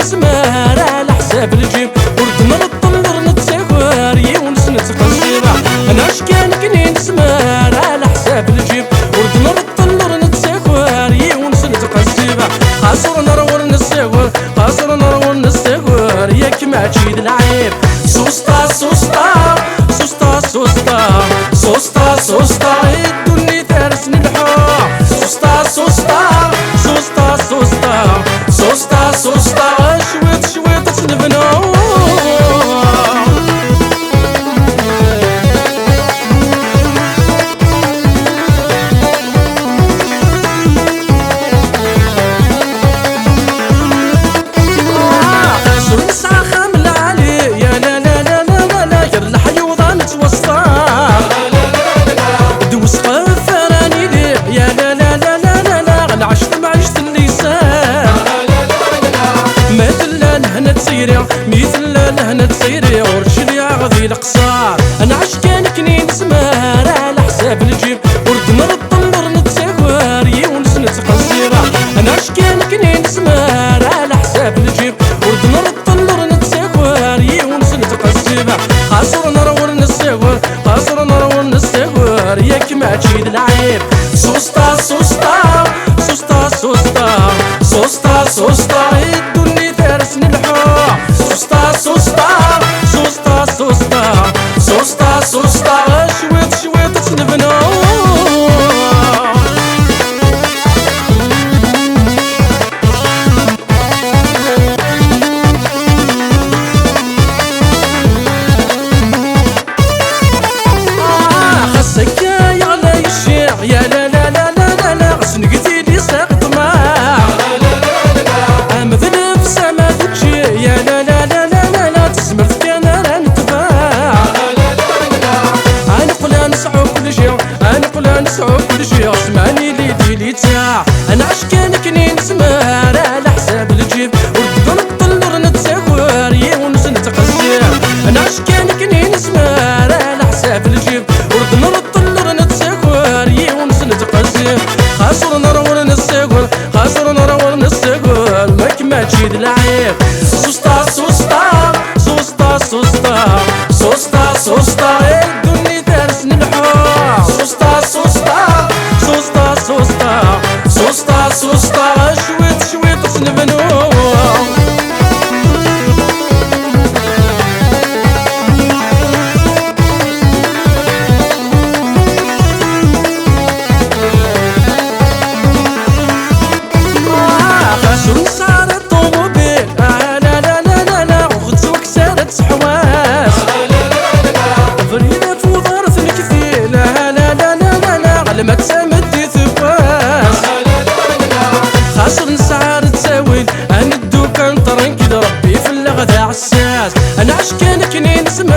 نسمار على حساب الجيب ورد نطلر نتساكر يونس نتقصير انا اش كان كني نسمار على حساب الجيب ورد نطلر نتساكر يونس نتقصير قاصر نرور نساكر قاصر نرور نساكر ياك ما تجيد العيب سوستا سوستا سوستا سوستا سوستا سوستا الدنيا تارسني الحور سوستا سوستا سوستا سوستا سوستا سوستا شويت شويت تنبنو مثل لهنا تسيري ورجلي عغذي القصار انا عشقان كني نسمار على حساب الجيب ورد نطلر نتساكر يونس نتقصيرة انا عشقان كني نسمار على حساب الجيب ورد نطلر نتساكر يونس نتقصيرة قاصر نرور نساكر قاصر نرور نساكر ياك ما تجيد العيب سوستا سوستا سوستا سوستا سوستا سوستا الدنيا تارسني الحور سوستا سوستا سوستا سوستا سوستا سوستا شويت شويت تنبنو خاصك يغلى الشيع يا لا لا لا لا لا لا غسن قتيلي ساقط معاه امذل في سما تجي يا لا لا لا لا لا تسمرت كان راه نتباع انا قول نسعو كل شيء انا قول نسعو كل شيء اسمعني لي ديلي تاع انا عشقان كني نسمار على حساب الجيب ورد نطلر نتساكر يونس نتقصير انا عشقان كني نسمار على حساب الجيب ورد نطلر نتساكر يونس نتقصير خاصر نرور نساكر خاصر نرور نساكر ماك ما تجيد العيب سوستا سوستا سوستا سوستا سوستا سوستا الدنيا تارسني الحور سوستا سوستا سوستا سوستا سوستا سوستا شويت شويت تنبنو خاسر نسعر الطوموبيل لا لا لا لا لا وخدزوك سارت حواس فريدة في وضارة الكثير لا لا لا لا لا لا على ما تسامدي ثباس خاسر نسعر تساويل انا الدوكان طرنكد ربي في اللغة عساس انا عشقان كني نسمع